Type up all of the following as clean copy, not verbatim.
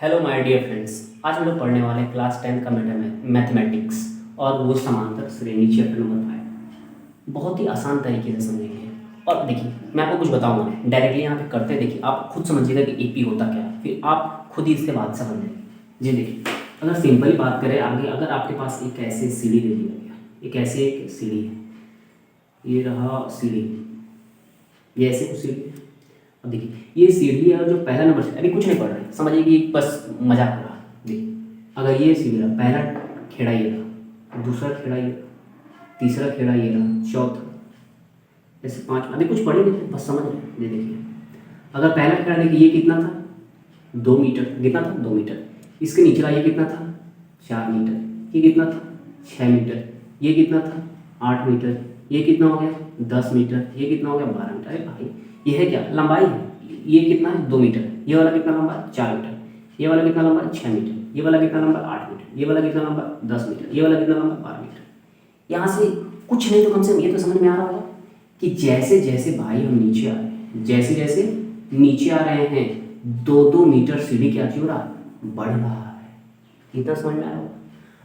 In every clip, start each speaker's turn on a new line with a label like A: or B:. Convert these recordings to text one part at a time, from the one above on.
A: Hello my dear friends. आज हम लोग पढ़ने वाले हैं क्लास 10 का मैथमेटिक्स और वो समांतर श्रेणी चैप्टर नंबर 5। बहुत ही आसान तरीके से समझेंगे। और देखिए मैं आपको कुछ बताऊंगा डायरेक्टली यहाँ पे करते हैं। देखिए आप खुद समझिएगा कि एपी होता क्या है, फिर आप खुद ही इसके बाद समझ लेंगे। जी देखिए, अगर सिंपली बात करें आगे, अगर आपके पास एक ऐसे सीढ़ी दे दिया गया, एक ऐसे एक सीढ़ी है, ये रहा सीढ़ी, ये ऐसे कुछ सीढ़ी है। अब देखिए ये सीढ़ी है और जो पहला नंबर से अभी कुछ नहीं पढ़ रहे, समझिए कि बस मजाक हो रहा है। देखिए अगर ये सीढ़ी रहा, पहला खेड़ा ये रहा, दूसरा खेड़ा ये रहा, तीसरा खेड़ा ये रहा, चौथा, ऐसे पाँच। अभी कुछ पढ़े नहीं, बस समझ रहे हैं। ये देखिए अगर पहला खेड़ा देखिए ये कितना था, 2 मीटर, कितना था 2 मीटर। इसके नीचे ये कितना था, 4 मीटर। ये कितना था, 6 मीटर। ये कितना था, 8 मीटर। ये कितना हो गया, 10 मीटर। ये कितना हो गया, 12 मीटर। अरे भाई ये है क्या, लंबाई है। ये कितना है, 2 मीटर। ये वाला कितना लंबा है, 4 मीटर। ये वाला कितना लंबा है, 6 मीटर। ये वाला कितना लंबा है, 8 मीटर। ये वाला कितना लंबा है, 10 मीटर। ये वाला कितना लंबा है, 12 मीटर। यहाँ से कुछ नहीं तो कम से कम ये तो समझ में आ रहा होगा कि जैसे जैसे भाई हम नीचे आ रहे हैं, जैसे जैसे नीचे आ रहे हैं, 2-2 मीटर सीढ़ी क्या हो रहा है, बढ़ रहा है। इतना समझ में आ रहा होगा।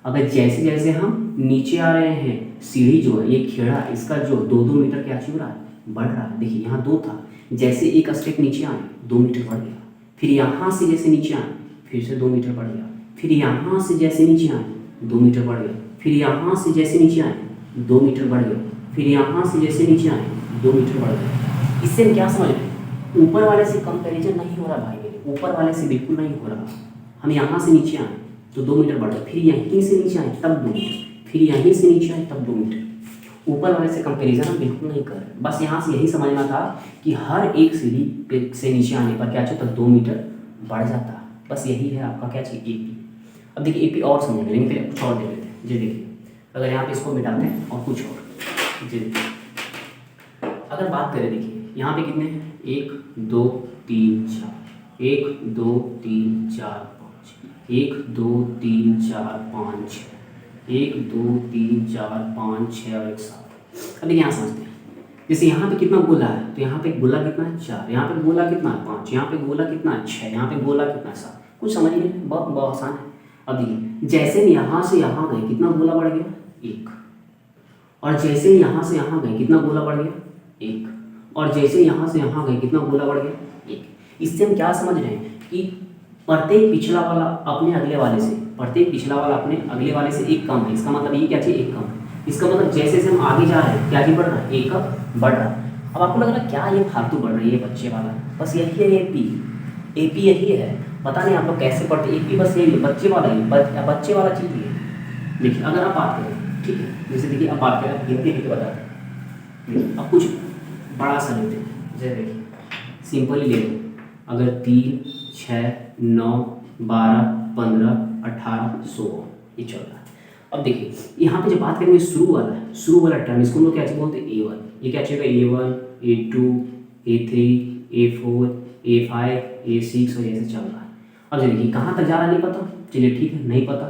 A: अगर जैसे जैसे हम नीचे आ रहे हैं, सीढ़ी जो है, ये खेड़ा, इसका जो 2-2 मीटर क्या हो रहा है, बढ़ रहा है। देखिए यहाँ 2 था, जैसे एक स्टेप नीचे आए 2 मीटर बढ़ गया। फिर यहाँ से जैसे नीचे आए फिर से 2 मीटर बढ़ गया। फिर यहाँ से जैसे नीचे आए 2 मीटर बढ़ गया। फिर यहाँ से जैसे नीचे आए 2 मीटर बढ़ गया। फिर यहाँ से जैसे नीचे आए 2 मीटर बढ़ गया। इससे हम क्या समझ रहे हैं, ऊपर वाले से कंपैरिजन नहीं हो रहा भाई मेरे, ऊपर वाले से बिल्कुल नहीं हो रहा। हम यहाँ से नीचे आए तो 2 मीटर बढ़ गया, फिर यहीं से नीचे आए तब 2 मीटर, फिर यहीं से नीचे आए तब 2 मीटर। ऊपर वाले से कंपैरिजन हम बिल्कुल नहीं कर रहे। बस यहाँ से यही समझना था कि हर एक सीढ़ी पे से नीचे आने पर क्या चाहिए, 2 मीटर बढ़ जाता। बस यही है आपका क्या चाहिए, एपी। अब देखिए एपी और समझेंगे, लेकिन फिर कुछ और दे देते हैं। जी देखिए अगर यहाँ पे इसको मिटाते हैं और कुछ और, जी देखिए अगर बात करें, देखिए यहाँ पे कितने हैं, 1 2 3 4, 1 2 3 4 5, 1 2 3 4 5 6, 1 2 3 4 5 6 और 1 7। अब यहाँ समझते हैं, जैसे यहाँ पे कितना गोला है, तो यहाँ पे गोला कितना है, 4। यहाँ पे गोला कितना है, 5। यहाँ पे गोला कितना है, 6। यहाँ पे गोला कितना है, 7। कुछ समझ नहीं, बहुत बहुत आसान है। अब देखिए जैसे यहाँ से यहाँ गए कितना गोला बढ़ गया, 1। और जैसे यहाँ से यहाँ गए कितना गोला बढ़ गया, 1। और जैसे यहाँ से यहाँ गए कितना गोला बढ़ गया, 1। इससे हम क्या समझ रहे हैं कि प्रत्येक पिछला वाला अपने अगले वाले से, प्रत्येक पिछला वाला अपने अगले वाले से एक कम है। इसका मतलब ये क्या चाहिए, एक कम है। इसका मतलब जैसे जैसे हम आगे जा रहे हैं क्या चीज बढ़ रहा है, एक बढ़ रहा है। अब आपको लग रहा है क्या ये फालतू बढ़ रही है बच्चे वाला, बस यही है एपी। एपी यही है, पता नहीं आप लोग कैसे पढ़ते, एपी बस यही है, बच्चे वाला ही, बच्चे वाला चीज़ ये है। देखिए अगर आप बात करें, ठीक है, जैसे देखिए अब बात करें, गिनती भी तो बताते हैं। देखिए अब कुछ बड़ा सा लेते हैं, जैसे देखिए सिंपली ले लो, अगर 3 6 9 12 15 18 16 ये चल रहा है। अब देखिए यहाँ पे जब बात करेंगे शुरू वाला है, शुरू वाला टर्म, इसको हम लोग क्या बोलते हैं, A1। ये क्या चाहिए, A1 A2 A3 A4 A5 A6 और ऐसे चल रहा है। अब देखिए कहाँ तक जा रहा है नहीं पता, चलिए ठीक है, नहीं पता,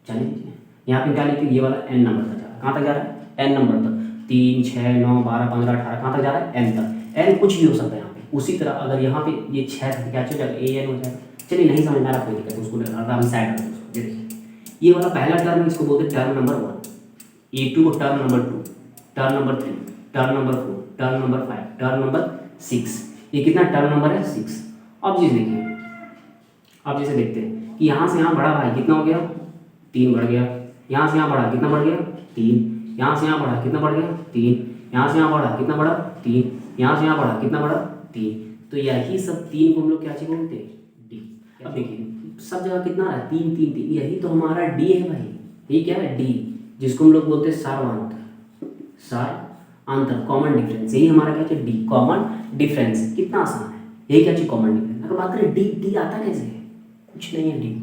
A: चलिए यहाँ पे क्या लिखते हैं, ये वाला n नंबर तक जा रहा है। कहाँ तक जा रहा है, n नंबर तक। 3 6 9 12 15 18 कहाँ तक जा रहा है, n तक। n कुछ भी हो सकता है यहाँ पे। उसी तरह अगर यहाँ पे ये 6 तक क्या चल जाएगा, AN हो जाएगा। चलिए नहीं समझ में आ रहा, कोई दिक्कत, उसको हम साइड रखते हैं उसको। देखिए ये वाला पहला टर्म है, इसको बोलते हैं टर्म नंबर 1। A2 को term number 2, term number 3, term number 4, term number 5, term number 6। ये कितना टर्म नंबर है, 6। अब जी देखिए, अब जैसे देखते हैं कि यहाँ से यहाँ बढ़ा भाई कितना हो गया, 3 बढ़ गया। यहाँ से यहाँ बढ़ा कितना बढ़ गया, 3। यहाँ से यहाँ बढ़ा कितना बढ़ गया, 3। यहाँ से यहाँ बढ़ा कितना बढ़ा, 3। यहाँ से यहाँ बढ़ा कितना बढ़ा, 3। तो यही सब 3 को हम लोग क्या चीज बोलते हैं, डी। अब देखिए सब जगह कितना है, 3 3 3, यही तो हमारा डी है भाई। ये क्या है, डी, जिसको हम लोग बोलते हैं सारांतर, सारांतर, कॉमन डिफरेंस। यही हमारा क्या चाहिए, डी, कॉमन डिफरेंस। कितना आसान है, यही क्या चाहिए, कॉमन डिफरेंस। अगर बात करें डी, डी आता कैसे है, कुछ नहीं है डी,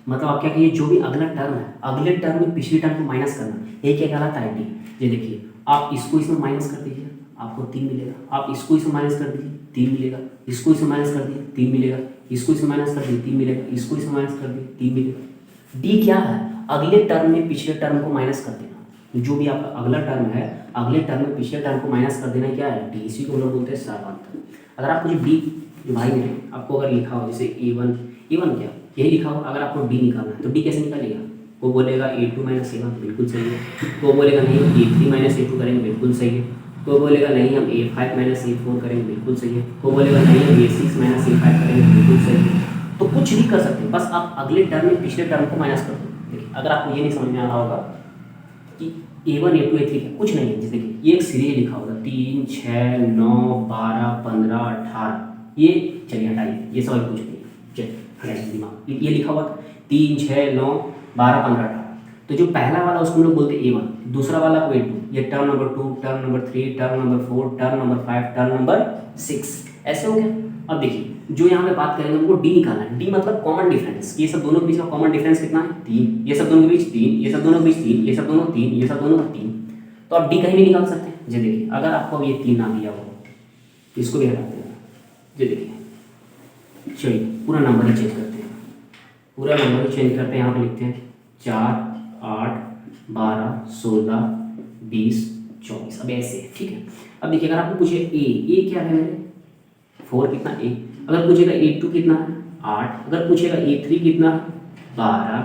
A: मतलब आप क्या कहिए, जो भी अगला टर्म है, अगले टर्म में पिछले टर्म को माइनस करना, ये क्या कहलाता है, डी। ये देखिए आप इसको इसमें माइनस कर दीजिए, आपको 3 मिलेगा। आप इसको इसमें माइनस कर दीजिए, 3 मिलेगा। इसको इसमें माइनस कर दिए, 3 मिलेगा। इसको इसमें माइनस कर दिए, 3 मिलेगा। इसको इसमें माइनस कर दिए, 3 मिलेगा। डी क्या है, अगले टर्म में पिछले टर्म को माइनस कर देना। जो भी आपका अगला टर्म है, अगले टर्म में पिछले टर्म को माइनस कर देना, क्या है, डी। इसी को हम लोग बोलते हैं सारांतर। अगर आप कुछ डी, जो भाई ने आपको अगर लिखा हो जैसे A1, A1 क्या यही लिखा हो। अगर आपको D निकालना है तो D कैसे निकालेगा, वो बोलेगा A2 माइनस A1, बिल्कुल सही है। वो बोलेगा नहीं हम A3 माइनस A2 करेंगे, बिल्कुल सही है। वो बोलेगा नहीं हम A5 माइनस A4 करेंगे, बिल्कुल सही है। वो बोलेगा नहीं हम A6 माइनस A5 करेंगे, बिल्कुल सही है। तो कुछ भी कर सकते हैं, बस आप अगले टर्म में पिछले टर्म को माइनस कर दो। देखिए अगर आपको ये नहीं समझ में आ रहा होगा कि A1 A2 A3 क्या, कुछ नहीं है। जैसे कि ये एक सीरीज लिखा होगा 3 6 9 12 15 18, ये चलिए हटाइए, ये सवाल कुछ नहीं है, चलिए हटाइए दिमाग। ये लिखा हुआ 3 6 9 12 15 18, तो जो पहला वाला उसको हम लोग बोलते हैं A1, दूसरा वाला को A2, ये term number 2, term number 3, term number 4, term number 5, term number 6, ऐसे हो गया। अब देखिए जो यहाँ पे बात करेंगे उनको D निकालना है। D मतलब कॉमन डिफरेंस, ये सब दोनों के बीच का कॉमन डिफरेंस कितना है 3, ये सब दोनों के बीच 3, ये सब दोनों के बीच 3, ये सब दोनों 3, ये सब दोनों 3, तो आप D कहीं भी निकाल सकते हैं। जी देखिए अगर आपको अब ये 3 ना दिया हो तो इसको भी हटाते हैं। जी देखिए चलिए पूरा नंबर ही चेंज करते हैं, पूरा नंबर ही चेंज करते हैं। यहाँ पे लिखते हैं 4 8 12 16 20 24, अब ऐसे ठीक है। अब देखिए अगर आपको पूछे ए क्या है मेरे 4 कितना A, अगर पूछेगा A2 कितना है 8, अगर पूछेगा A3 कितना है 12,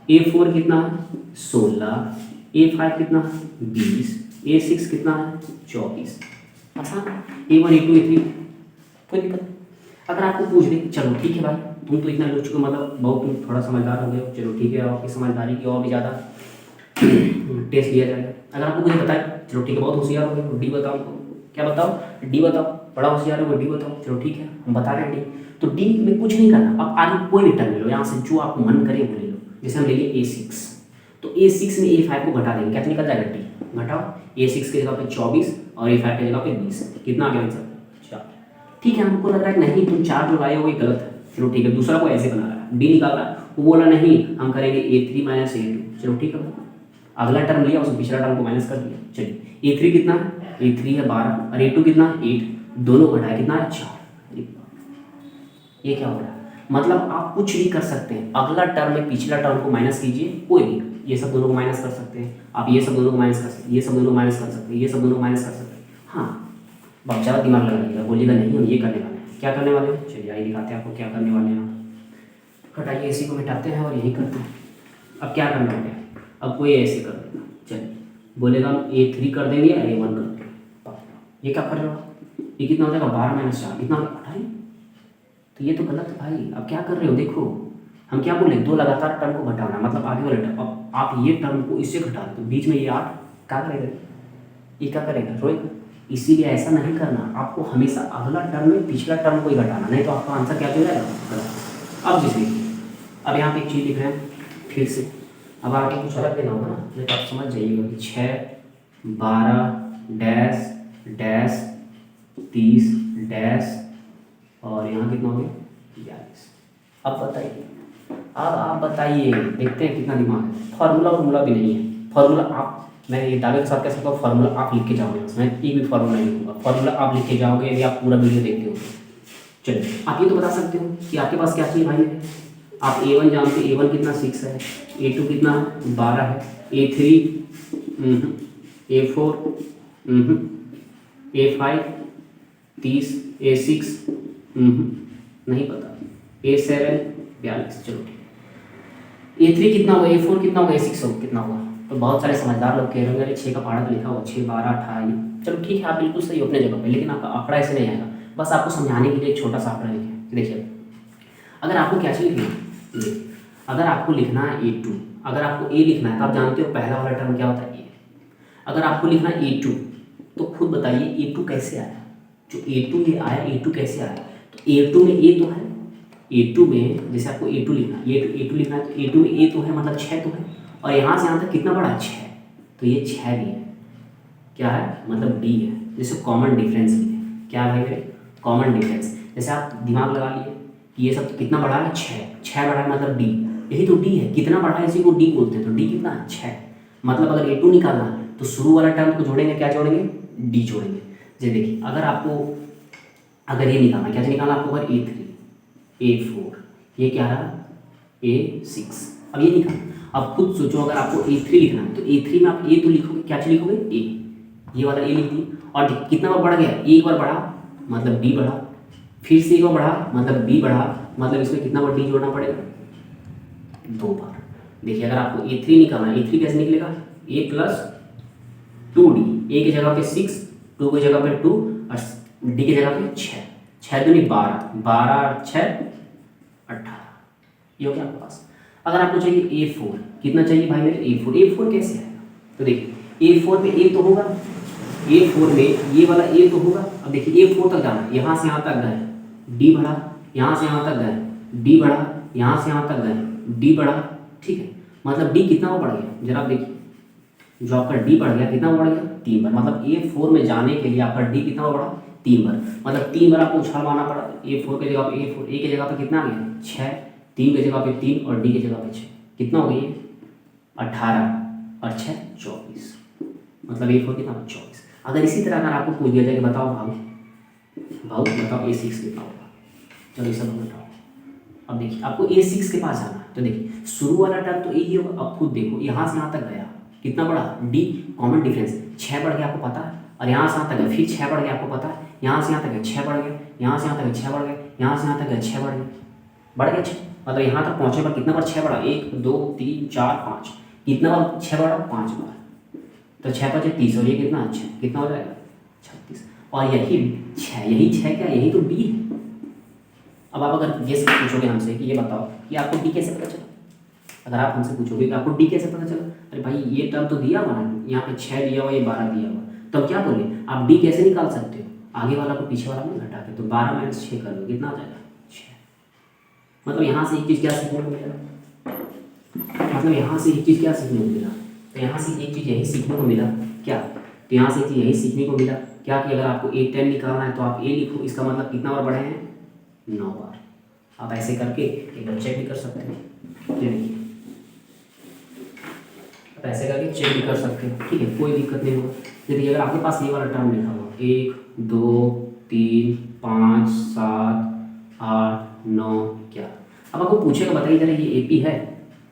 A: A4 कितना है 16, A5 कितना है 20, A6 कितना है 24, आसान। A1 A2 A3 कोई दिक्कत नहीं। अगर आपको पूछ दे चलो ठीक है भाई तुम तो इतना लोग चुके, मतलब बहुत तुम थोड़ा समझदार हो गए, चलो ठीक है आपकी समझदारी की और भी ज़्यादा टेस्ट लिया जाएगा। अगर आपको मुझे बताए चलो ठीक है बहुत होशियार हो गए, डी बताओ, क्या बताओ डी बताओ, बड़ा होशियार हो गए डी बताओ, चलो ठीक है हम बता रहे हैं डी। तो डी में कुछ नहीं करना, आप आगे कोई भी टर्म ले लो यहाँ से जो आपको मन करे वो ले लो। जैसे हम ले लिए A6, तो A6 में A5 को घटा देंगे, क्या निकल जाएगा डी, घटाओ A6 के जगह पे 24 और A5 के जगह पे 20, कितना आ गया आंसर 4। ठीक है हमको लग रहा है नहीं तुम 4 जो लाए हो ये गलत है, चलो ठीक है दूसरा को ऐसे बना रहा है, डी निकाल रहा है, वो बोला नहीं हम करेंगे A3 माइनस A2, चलो ठीक है अगला टर्म लिया उसमें पिछला टर्म को माइनस कर दिया। चलिए A3 कितना है, A3 है 12 और A2 कितना है 8, दोनों घटाए कितना है 4। ये क्या हो रहा है, मतलब आप कुछ भी कर सकते हैं, अगला टर्म में पिछला टर्म को माइनस कीजिए, कोई भी ये सब दोनों को माइनस कर सकते हैं आप, ये सब दोनों को माइनस कर सकते हैं, ये सब दोनों को माइनस कर सकते हैं, ये सब दोनों को माइनस कर सकते हैं। हाँ बहुत ज़्यादा दिमाग लगाइएगा, बोलिएगा नहीं हम ये करने वाले हैं, क्या करने वाले हैं चलिए आइए दिखाते हैं आपको क्या करने वाले हैं। हटाइए इसी को मिटाते हैं और यही करते हैं। अब क्या करना है, अब कोई ऐसे कर देगा, चलिए बोलेगा हम A3 कर देंगे या A1 कर देंगे, ये क्या कर रहे हो ये कितना हो जाएगा 12 माइनस 4 कितना 28, तो ये तो गलत है भाई। अब क्या कर रहे हो देखो हम क्या बोले दो लगातार टर्म को घटाना, मतलब आगे वाले टर्म, अब आप ये टर्म को इससे घटा दो तो बीच में ये 8 क्या करेगा, ये क्या करेगा रोएगा। इसीलिए ऐसा नहीं करना, आपको हमेशा अगला टर्म में पिछला टर्म को ही घटाना, नहीं तो आपका आंसर क्या हो जाएगा गलत। अब जैसे अब यहाँ पे एक चीज़ लिख रहे हैं फिर से, अब आगे कुछ अलग देना होगा ना, नहीं तो आप समझ जाइएगा कि 6 12 डैश डैश 30 डैश और यहाँ कितना हो गया 42। अब बताइए, अब आप बताइए देखते हैं कितना दिमाग है। फार्मूला भी नहीं है, फार्मूला आप मैं ये दावे के साथ कह सकता हूँ फार्मूला आप लिख के जाओगे, मैं एक भी फार्मूला नहीं लिखूंगा, फार्मूला आप लिख के जाओगे यदि आप पूरा वीडियो देखते हो। चलिए आप ये तो बता सकते हो कि आपके पास क्या चाहिए भाई, आप A1 जानते हैं, A1 कितना 6 है, A2 कितना 12 है, A3 A4 A5 30, A6 नहीं पता, A7 42, चलो ठीक है। A3 कितना होगा, A4 कितना होगा, A6 कितना होगा, तो बहुत सारे समझदार लोग कह रहे होंगे 6 का पहाड़ा तो लिखा हुआ 6 12 18, चलो ठीक है आप बिल्कुल सही अपने जगह पे, लेकिन आपका आंकड़ा ऐसे नहीं आएगा। बस आपको समझाने के लिए एक छोटा सा आंकड़ा लिखे, देखिए अगर आपको क्या चाहिए लिखना, अगर आपको लिखना है A2, अगर आपको A लिखना है तो आप जानते हो पहला वाला टर्म क्या होता है A। अगर आपको लिखना है A2 तो खुद बताइए A2 कैसे आया, जो A2 ये आया A2 कैसे आया, तो A2 में A तो है, A2 में जैसे आपको A2 लिखना है, A2 लिखना है तो A2 में A तो है मतलब 6 तो है, और यहाँ से यहाँ तक कितना बड़ा है 6, तो ये 6 भी है, क्या है मतलब D है, जैसे कॉमन डिफरेंस भी है, क्या है भाई कॉमन डिफरेंस। जैसे आप दिमाग लगा लिए कि ये सब कितना बड़ा है 6 बड़ा है मतलब D, यही तो D है, कितना बड़ा है इसी को D बोलते हैं, तो D कितना है 6, मतलब अगर A2 निकालना है तो शुरू वाला टर्म को जोड़ेंगे, क्या जोड़ेंगे D जोड़ेंगे। जैसे देखिए अगर आपको अगर ये निकालना क्या निकालना आपको, अगर A3 A4 ये क्या रहा A6, अब ये निकालना, अब खुद सोचो अगर आपको A3 लिखना है तो A3 में आप A तो लिखोगे, क्या चीज लिखोगे A, ये वाला A लिख दिए, और कितना बार बढ़ गया एक बार बढ़ा मतलब B बढ़ा, फिर से एक बार बढ़ा मतलब B बढ़ा, मतलब इसमें कितना बार डी जोड़ना पड़ेगा, 2 बार। देखिए अगर आपको A3 निकालना है, A3 कैसे निकलेगा, A प्लस 2D, A की जगह पे 6, 2 की जगह पे 2 और D की जगह पे 6, 6 दूनी 12, 12 6 18, ये हो गया आपके पास। अगर आपको चाहिए A4, कितना चाहिए भाई मेरे, A4 कैसे आएगा, तो देखिए A4 में A तो होगा, A4 में ये वाला A तो होगा। अब देखिए A4 तक जाना है, यहाँ से यहाँ तक गए D बढ़ा, यहाँ से यहाँ तक गए D बढ़ा, यहाँ से यहाँ तक गए D बढ़ा, ठीक है। मतलब D कितना बढ़ गया, जरा आप देखिए, जो आपका D बढ़ गया कितना बढ़ गया, 3 बार। मतलब A4 में जाने के लिए आपका D कितना बढ़ा, 3 बार। मतलब 3 बार आपको उछाल मारना पड़ा। A4 की जगह पे A4, A की जगह पे कितना आ गया 6, 3 की जगह पे 3 और D की जगह पे 6, कितना हो गया 18 और 6 24, मतलब A4 कितना 24। अगर इसी तरह अगर आपको पूछ दिया जाए कि बताओ भाव बताओ A6 कितना होगा, चलो ये सब बताओ। अब देखिए आपको A6 के पास जाना है, तो देखिए शुरू वाला टर्म तो यही होगा। अब खुद देखो यहाँ से यहाँ तक गया, कितना बढ़ा D, कॉमन डिफरेंस 6 बढ़ गया आपको पता है, और यहाँ से यहाँ तक गया फिर 6 बढ़ गया आपको पता है, यहाँ से यहाँ तक गया 6 बढ़ गया, यहाँ से यहाँ तक 6 बढ़ गया, यहाँ से यहाँ तक गया 6 बढ़ गया 6, मतलब यहाँ तक पहुँचे पर कितना बार 6 बढ़ा, 1 2 3 4 5, कितना बार 6 बढ़ा, 5 बार। तो 6 5 30 और ये कितना 6, कितना हो जाएगा 36। और यही 6 क्या, यही तो D है। अब आप अगर गेस पूछोगे हमसे कि ये बताओ कि आपको D कैसे पता चला, अगर आप हमसे पूछोगे कि आपको D कैसे पता चला, अरे भाई ये टर्म तो दिया हुआ ना, यहाँ पे 6 दिया हुआ, ये 12 दिया हुआ, तो अब क्या करोगे आप D कैसे निकाल सकते हो, आगे वाला को पीछे वाला में घटा के, तो 12 माइनस 6 कर लो, कितना आ जाएगा 6। मतलब यहाँ से एक चीज़ क्या सीखने को मिला, मतलब यहाँ से एक चीज़ क्या सीखने को मिला, तो यहाँ से एक चीज़ यही सीखने को मिला क्या, तो यहाँ से एक चीज़ यही सीखने को मिला क्या कि अगर आपको A10 निकालना है तो आप A लिखो, इसका मतलब कितना बार बढ़े हैं 9 बार। आप ऐसे करके एक बार चेक भी कर सकते हैं, ये देखिए आप ऐसे करके चेक भी कर सकते हैं, ठीक है, कोई दिक्कत नहीं होगा। देखिए अगर आपके पास ये वाला टर्म लिखा हुआ 1 2 3 5 7 8 9 11, अब आपको पूछेगा बताइए जरा ये AP है,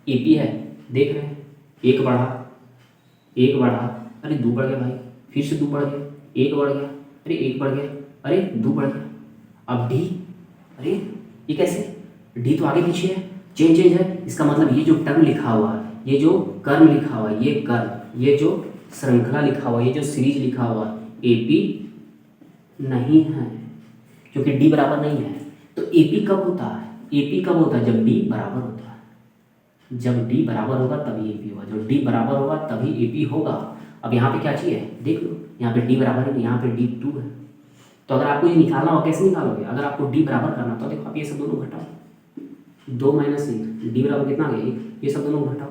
A: AP है, देख रहे हैं 1 बढ़ा, अरे 2 बढ़ गया भाई, फिर से 2 बढ़ गया, 1 बढ़ गया, अरे 1 बढ़ गया, अरे 2 बढ़ गया। अब D, अरे ये कैसे, D तो आगे पीछे है, चेंज है, इसका मतलब ये जो टर्म लिखा हुआ है, ये जो कर्म लिखा हुआ है, ये कर्म, ये जो श्रृंखला लिखा हुआ है, ये जो सीरीज लिखा हुआ है, AP नहीं है, क्योंकि D बराबर नहीं है। तो AP कब होता है, AP कब होता है, जब D बराबर होता है, जब D बराबर होगा तभी AP होगा, जब D बराबर होगा तभी AP होगा। अब यहाँ पे क्या चाहिए देख लो, यहाँ पे D बराबर है, यहाँ पे D 2 है, तो अगर आपको ये निकालना हो कैसे निकालोगे, अगर आपको D बराबर करना तो देखो आप ये सब दोनों घटाओ, 2 माइनस 1, D बराबर कितना आ गया 1, ये सब दोनों घटाओ,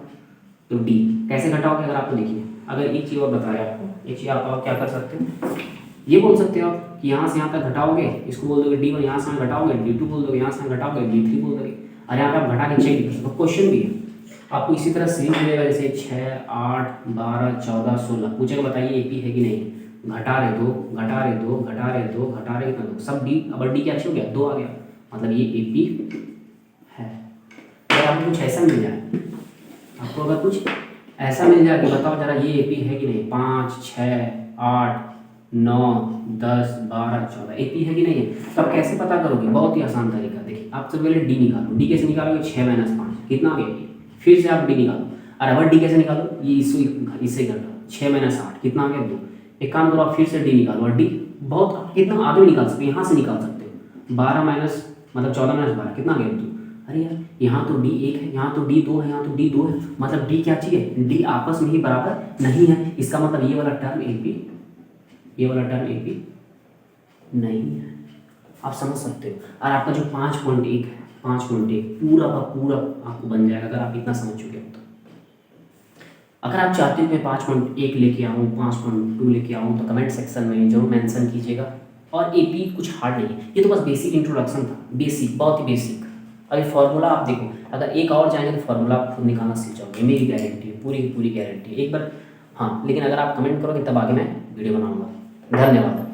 A: तो D कैसे घटाओगे, अगर आपको देखिए अगर एक चीज़ और बताया आपको, एक चीज़ आप क्या कर सकते हो, ये बोल सकते हो आप कि यहाँ से यहाँ तक घटाओगे, इसको बोल दोगे D1, यहाँ से यहाँ घटाओगे D2 बोल दोगे, यहाँ से यहाँ घटाओगे D3 बोल दोगे, और यहाँ पे आप घटा के चेक कर सकते हो। क्वेश्चन भी है आपको इसी तरह सीरीज मिलेगा, जैसे 6 8 12 14 16 पूछेगा बताइए AP है कि नहीं, घटा रहे 2 घटा रहे 2 घटा रहे 2 घटा रहे कितना 2, सब D, अब D क्या हो गया 2 आ गया, मतलब ये AP है। अगर आपको कुछ ऐसा मिल जाए, आपको अगर कुछ ऐसा मिल जाए कि बताओ जरा ये AP है कि नहीं, 5 6 8 9 10 12 14 AP है कि नहीं है, तो आप कैसे पता करोगे, बहुत ही आसान तरीका। देखिए आप सबसे पहले D निकालो, D कैसे निकालोगे 6 माइनस 5 कितना आ गया, फिर से आप D निकालो, और अब D कैसे निकालो, ये इससे घटाओ 6 माइनस 8 कितना आ गया 2, एक काम करो आप फिर से D निकालो, और D बहुत कितना आगे भी निकाल सकते हो, यहाँ से निकाल सकते हो 12 माइनस मतलब 14 माइनस 12 कितना आ गया 2, अरे यार यहाँ तो D 1 है, यहाँ तो D 2 है, यहाँ तो D 2 है, मतलब D क्या चाहिए, D आपस में ही बराबर नहीं है, इसका मतलब ये वाला टर्म AP, ये वाला टर्म AP नहीं है। आप समझ सकते हो, और आपका जो 5.1 है, 5.1 पूरा का पूरा आपको बन जाएगा अगर आप इतना समझ चुके हो तो। अगर आप चाहते हो कि 5.1 लेके आऊँ, 5.2 लेके आऊँ, तो कमेंट सेक्शन में जरूर मेंशन कीजिएगा। और AP कुछ हार्ड नहीं है, ये तो बस बेसिक इंट्रोडक्शन था, बेसिक बहुत ही बेसिक। अभी फार्मूला आप देखो, अगर एक और जाएंगे तो फार्मूला आप खुद निकालना सीख जाओगे, मेरी गारंटी है, पूरी गारंटी है एक बार। हाँ लेकिन अगर आप कमेंट करोगे तब आगे मैं वीडियो बनाऊँगा। धन्यवाद।